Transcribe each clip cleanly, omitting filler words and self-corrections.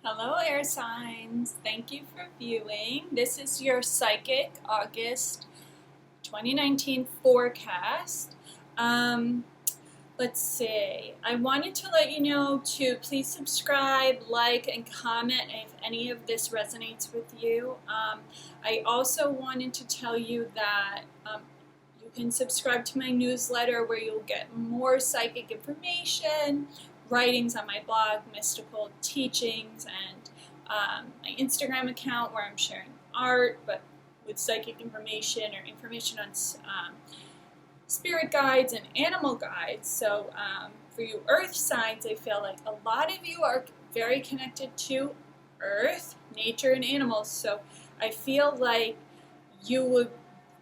Hello, air signs. Thank you for viewing. This is your psychic August 2019 forecast. Let's see. I wanted to let you know to please subscribe, like, and comment if any of this resonates with you. I also wanted to tell you that you can subscribe to my newsletter where you'll get more psychic information, writings on my blog, mystical teachings, and my Instagram account where I'm sharing art, but with psychic information or information on spirit guides and animal guides. So for you earth signs, I feel like a lot of you are very connected to earth, nature, and animals. So I feel like you would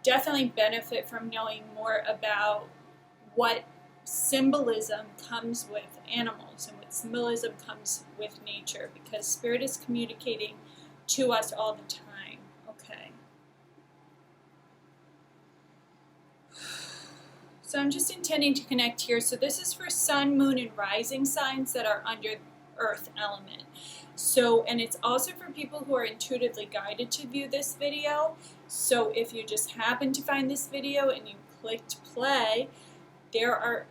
definitely benefit from knowing more about what symbolism comes with animals and what symbolism comes with nature, because spirit is communicating to us all the time. Okay. So I'm just intending to connect here. So this is for sun, moon, and rising signs that are under earth element. So, and it's also for people who are intuitively guided to view this video. So if you just happen to find this video and you clicked play, there are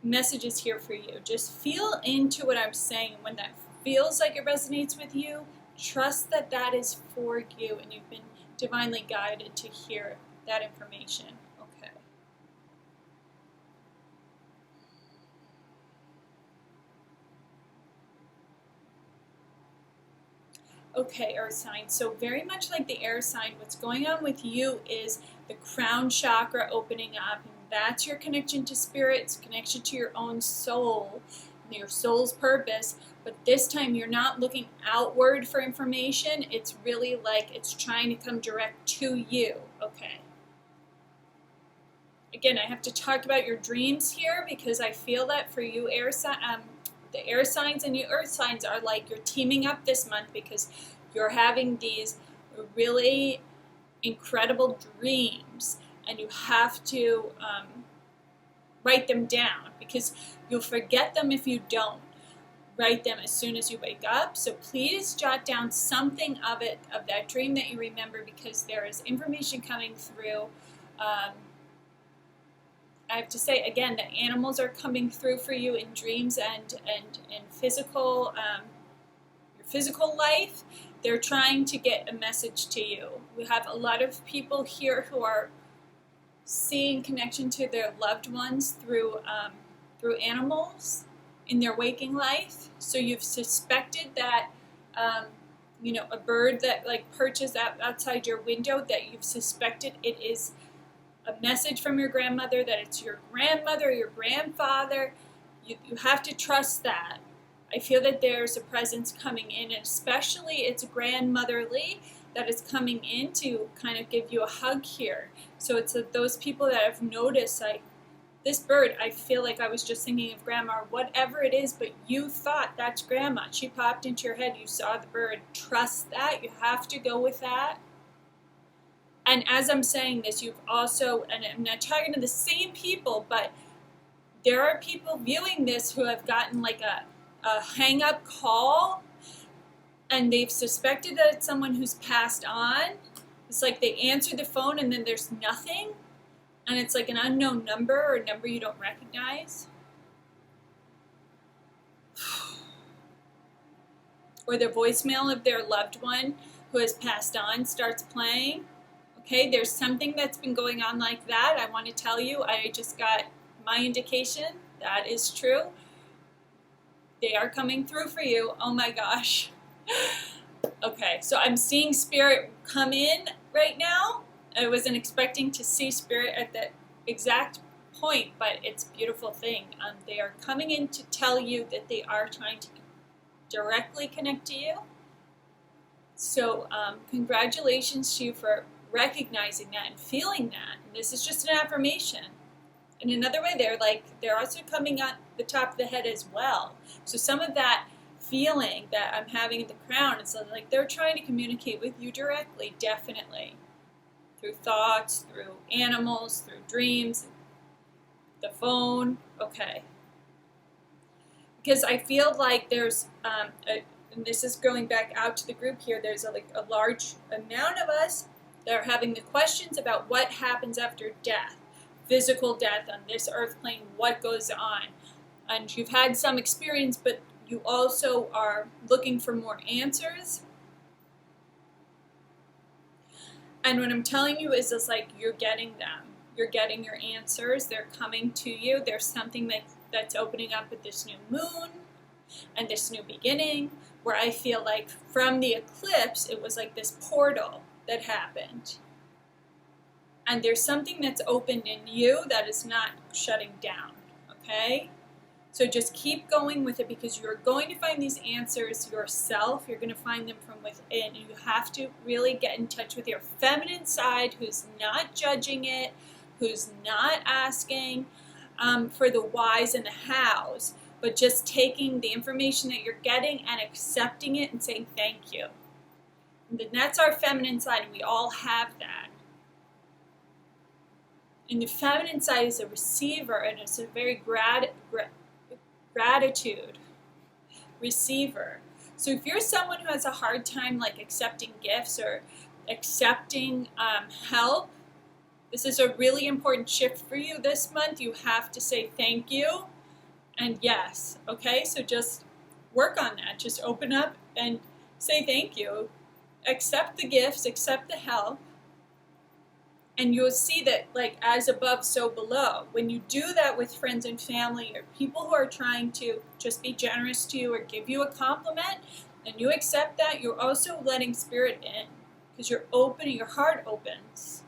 messages here for you. Just feel into what I'm saying. When that feels like it resonates with you, trust that that is for you and you've been divinely guided to hear that information. Okay. Okay, earth sign. So very much like the air sign, what's going on with you is the crown chakra opening up, and that's your connection to spirit, it's connection to your own soul, your soul's purpose. But this time you're not looking outward for information. It's really like it's trying to come direct to you. Okay. Again, I have to talk about your dreams here because I feel that for you air sign, the air signs and you earth signs are like you're teaming up this month because you're having these really incredible dreams, and you have to write them down because you'll forget them if you don't write them as soon as you wake up. So please jot down something of it, of that dream that you remember, because there is information coming through. I have to say again, the animals are coming through for you in dreams and physical, your physical life. They're trying to get a message to you. We have a lot of people here who are seeing connection to their loved ones through animals in their waking life. So you've suspected that a bird that like perches outside your window, that you've suspected it is a message from your grandmother, that it's your grandmother or your grandfather. You have to trust that. I feel that there's a presence coming in, and especially it's grandmotherly that is coming in to kind of give you a hug here. So it's those people that have noticed, like, this bird, I feel like I was just thinking of grandma, or whatever it is, but you thought that's grandma. She popped into your head, you saw the bird. Trust that. You have to go with that. And as I'm saying this, you've also, and I'm not talking to the same people, but there are people viewing this who have gotten like a hang-up call, and they've suspected that it's someone who's passed on. It's like they answer the phone and then there's nothing, and it's like an unknown number or a number you don't recognize. Or the voicemail of their loved one who has passed on starts playing. Okay, there's something that's been going on like that. I want to tell you, I just got my indication. That is true. They are coming through for you. Oh my gosh. Okay, so I'm seeing spirit come in right now. I wasn't expecting to see spirit at that exact point, but it's a beautiful thing. They are coming in to tell you that they are trying to directly connect to you. So congratulations to you for recognizing that and feeling that. And this is just an affirmation. In another way, they're also coming at the top of the head as well. So some of that feeling that I'm having in the crown, it's like they're trying to communicate with you directly, definitely. Through thoughts, through animals, through dreams, the phone. Okay. Because I feel like there's and this is going back out to the group here, there's a large amount of us that are having the questions about what happens after death, physical death on this earth plane, what goes on. And you've had some experience, but you also are looking for more answers. And what I'm telling you is just like you're getting them. You're getting your answers. They're coming to you. There's something that's opening up with this new moon and this new beginning, where I feel like from the eclipse, it was like this portal that happened. And there's something that's opened in you that is not shutting down, okay? So just keep going with it, because you're going to find these answers yourself. You're going to find them from within. You have to really get in touch with your feminine side, who's not judging it, who's not asking for the whys and the hows, but just taking the information that you're getting and accepting it and saying thank you. And that's our feminine side, and we all have that. And the feminine side is a receiver, and it's a very gratitude receiver. So if you're someone who has a hard time like accepting gifts or accepting help, this is a really important shift for you this month. You have to say thank you and yes, okay? So just work on that. Just open up and say thank you. Accept the gifts, accept the help, and you'll see that like as above, so below. When you do that with friends and family or people who are trying to just be generous to you or give you a compliment, and you accept that, you're also letting spirit in, because you're opening, your heart opens.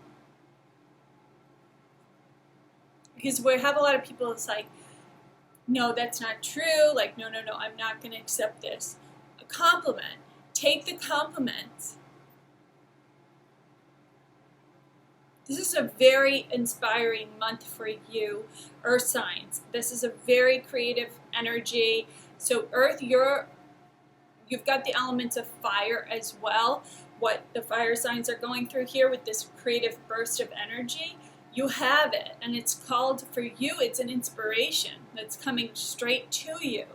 Because we have a lot of people, it's like, no, that's not true. Like, no, I'm not going to accept this. A compliment. Take the compliment. This is a very inspiring month for you, Earth signs. This is a very creative energy. So Earth, you've got the elements of fire as well. What the fire signs are going through here with this creative burst of energy, you have it. And it's called, for you, it's an inspiration that's coming straight to you.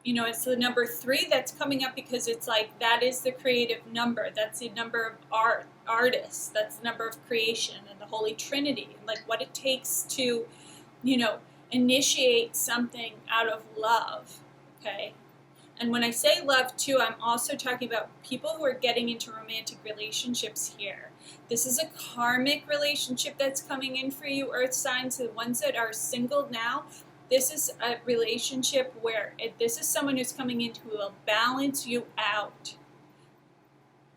You know, it's the number 3 that's coming up, because it's like that is the creative number. That's the number of artists. That's the number of creation and the Holy Trinity. Like what it takes to, you know, initiate something out of love, okay? And when I say love too, I'm also talking about people who are getting into romantic relationships here. This is a karmic relationship that's coming in for you, Earth signs. The ones that are single now, this is a relationship where this is someone who's coming in who will balance you out.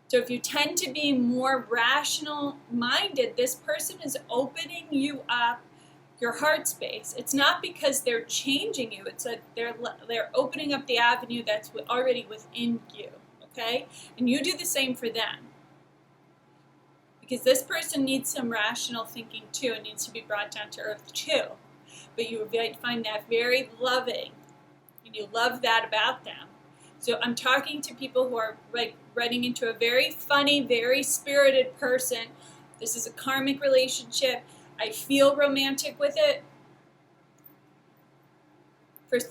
So if you tend to be more rational minded, this person is opening you up your heart space. It's not because they're changing you. It's that they're opening up the avenue that's already within you, okay? And you do the same for them. Because this person needs some rational thinking too. It needs to be brought down to earth too. But you find that very loving, and you love that about them. So I'm talking to people who are like running into a very funny, very spirited person. This is a karmic relationship. I feel romantic with it.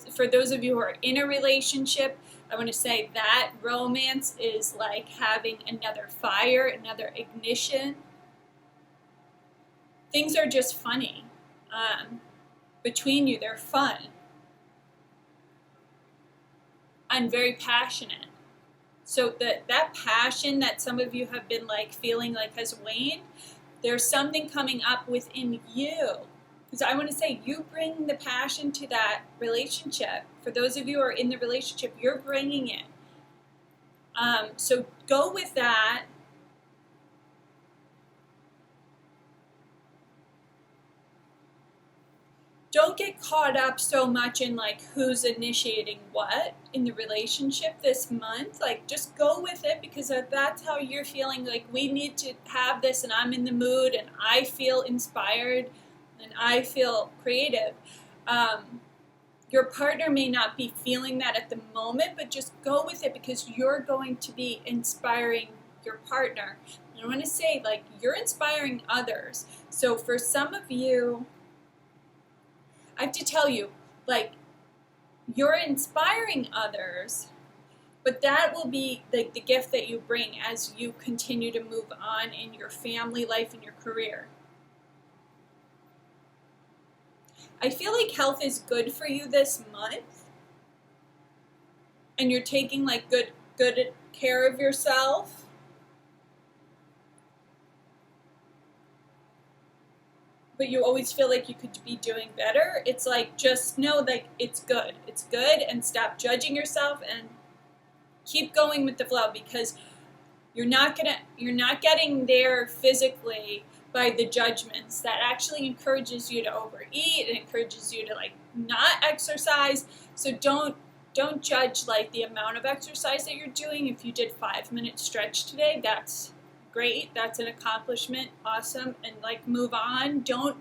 For those of you who are in a relationship, I want to say that romance is like having another fire, another ignition. Things are just funny. Between you, they're fun and very passionate. So that passion that some of you have been like feeling like has waned, there's something coming up within you. Because I want to say, you bring the passion to that relationship. For those of you who are in the relationship, you're bringing it. So go with that. Don't get caught up so much in like who's initiating what in the relationship this month. Like just go with it, because that's how you're feeling. Like we need to have this, and I'm in the mood, and I feel inspired, and I feel creative. Your partner may not be feeling that at the moment, but just go with it, because you're going to be inspiring your partner. And I want to say, like, you're inspiring others. So for some of you, I have to tell you, like, you're inspiring others, but that will be the gift that you bring as you continue to move on in your family life and your career. I feel like health is good for you this month, and you're taking like good care of yourself. But you always feel like you could be doing better. It's like, just know that it's good. It's good, and stop judging yourself and keep going with the flow, because you're not getting there physically by the judgments. That actually encourages you to overeat. It encourages you to like not exercise. So don't judge like the amount of exercise that you're doing. If you did 5-minute stretch today, that's great. That's an accomplishment. Awesome. And like, move on. Don't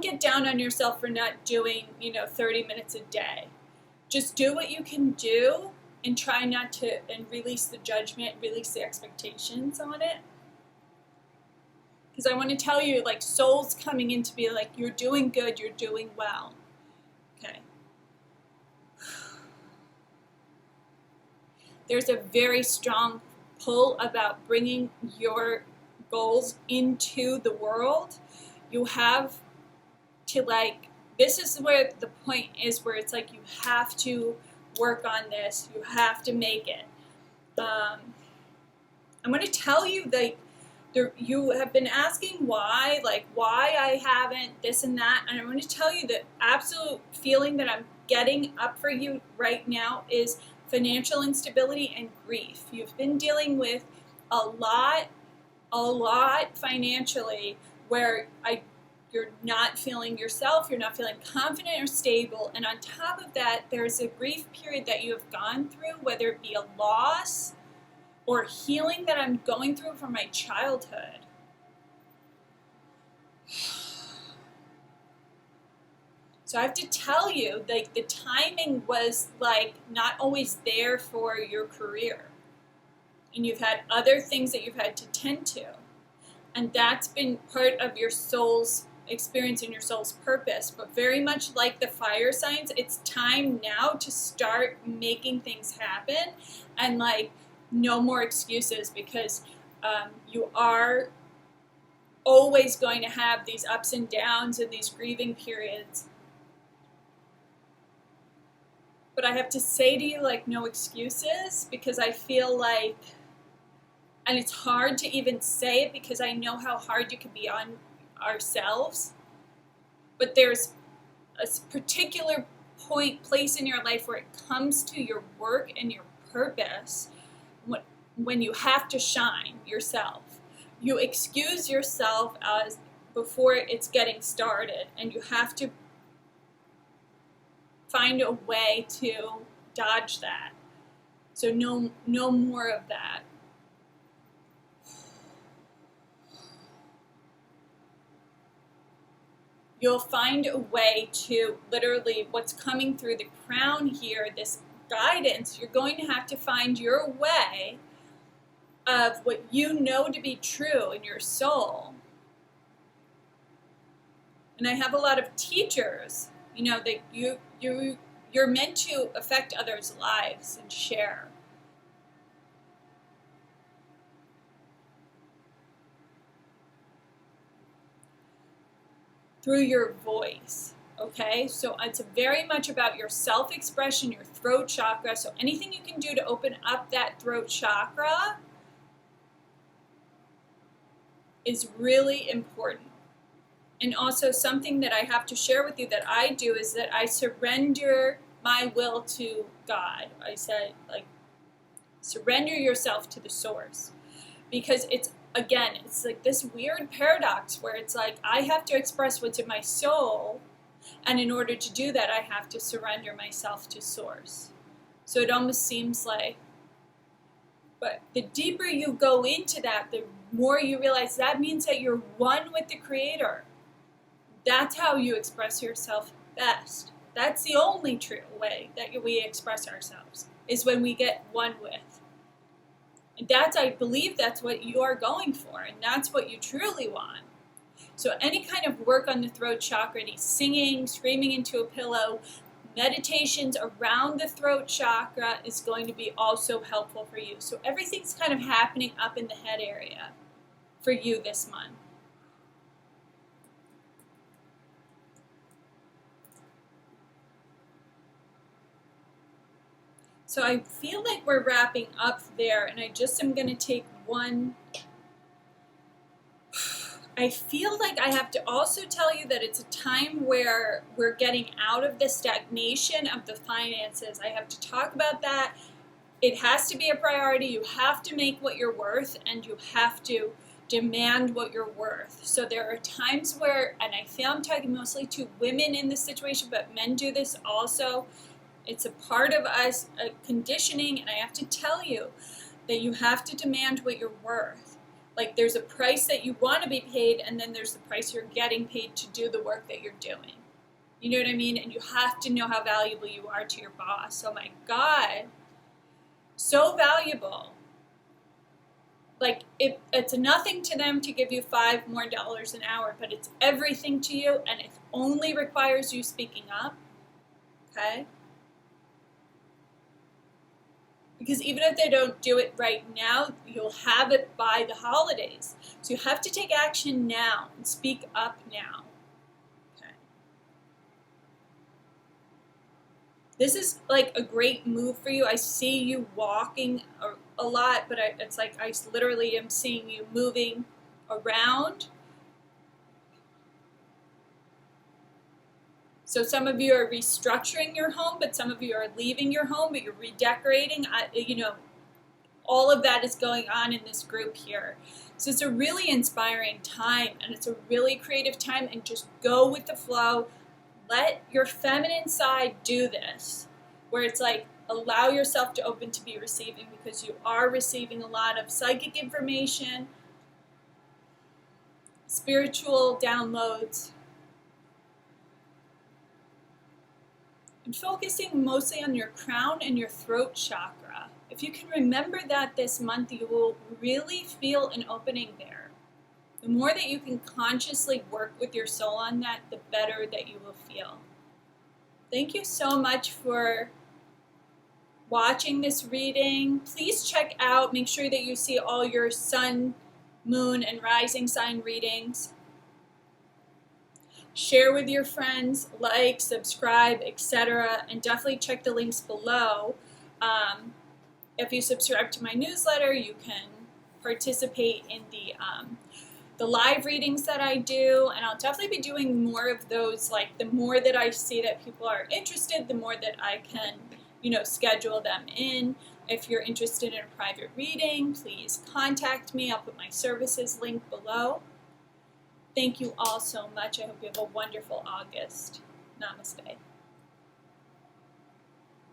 get down on yourself for not doing, 30 minutes a day. Just do what you can do, and try not to, and release the judgment, release the expectations on it. Because I want to tell you, like, soul's coming in to be like, you're doing good, you're doing well. Okay. There's a very strong pull about bringing your goals into the world. You have to, like, this is where the point is, where it's like, you have to work on this. You have to make it. I'm going to tell you, like, you have been asking why I haven't this and that, and I'm going to tell you the absolute feeling that I'm getting up for you right now is financial instability and grief. You've been dealing with a lot financially, where you're not feeling yourself, you're not feeling confident or stable, and on top of that, there's a grief period that you have gone through, whether it be a loss or healing that I'm going through from my childhood. So I have to tell you, like, the timing was like not always there for your career, and you've had other things that you've had to tend to, and that's been part of your soul's experience and your soul's purpose. But very much like the fire signs, it's time now to start making things happen, and like, no more excuses, because you are always going to have these ups and downs and these grieving periods. But I have to say to you, like, no excuses, because I feel like, and it's hard to even say it because I know how hard you can be on ourselves, but there's a particular place in your life where it comes to your work and your purpose, when you have to shine yourself. You excuse yourself as before it's getting started, and you have to find a way to dodge that. So no more of that. You'll find a way to literally, what's coming through the crown here, this guidance, you're going to have to find your way of what you know to be true in your soul. And I have a lot of teachers, that you're meant to affect others' lives and share. Through your voice, okay? So it's very much about your self-expression, your throat chakra. So anything you can do to open up that throat chakra is really important. And also, something that I have to share with you that I do is that I surrender my will to God. I said, like, surrender yourself to the source. Because it's like this weird paradox where it's like, I have to express what's in my soul, and in order to do that, I have to surrender myself to source. So it almost seems like, but the deeper you go into that, the more you realize that means that you're one with the Creator. That's how you express yourself best. That's the only true way that we express ourselves, is when we get one with. And I believe that's what you are going for, and that's what you truly want. So any kind of work on the throat chakra, any singing, screaming into a pillow, meditations around the throat chakra is going to be also helpful for you. So everything's kind of happening up in the head area for you this month. So I feel like we're wrapping up there, and I just am going to take one. I feel like I have to also tell you that it's a time where we're getting out of the stagnation of the finances. I have to talk about that. It has to be a priority. You have to make what you're worth, and you have to demand what you're worth. So there are times where, and I feel I'm talking mostly to women in this situation, but men do this also. It's a part of us conditioning, and I have to tell you that you have to demand what you're worth. Like, there's a price that you want to be paid, and then there's the price you're getting paid to do the work that you're doing. You know what I mean? And you have to know how valuable you are to your boss. Oh my God, so valuable. Like, it's nothing to them to give you $5 more an hour, but it's everything to you, and it only requires you speaking up. Okay? Because even if they don't do it right now, you'll have it by the holidays. So you have to take action now and speak up now. Okay. This is like a great move for you. I see you walking a lot, but it's like I literally am seeing you moving around. So some of you are restructuring your home, but some of you are leaving your home, but you're redecorating. You know, all of that is going on in this group here. So it's a really inspiring time, and it's a really creative time, and just go with the flow. Let your feminine side do this, where it's like, allow yourself to open to be receiving, because you are receiving a lot of psychic information, spiritual downloads, and focusing mostly on your crown and your throat chakra. If you can remember that this month, you will really feel an opening there. The more that you can consciously work with your soul on that, the better that you will feel. Thank you so much for watching this reading. Please check out, make sure that you see all your sun, moon, and rising sign readings. Share with your friends, like, subscribe, etc. And definitely check the links below. If you subscribe to my newsletter, you can participate in the live readings that I do. And I'll definitely be doing more of those. Like, the more that I see that people are interested, the more that I can, you know, schedule them in. If you're interested in a private reading, please contact me. I'll put my services link below. Thank you all so much. I hope you have a wonderful August. Namaste.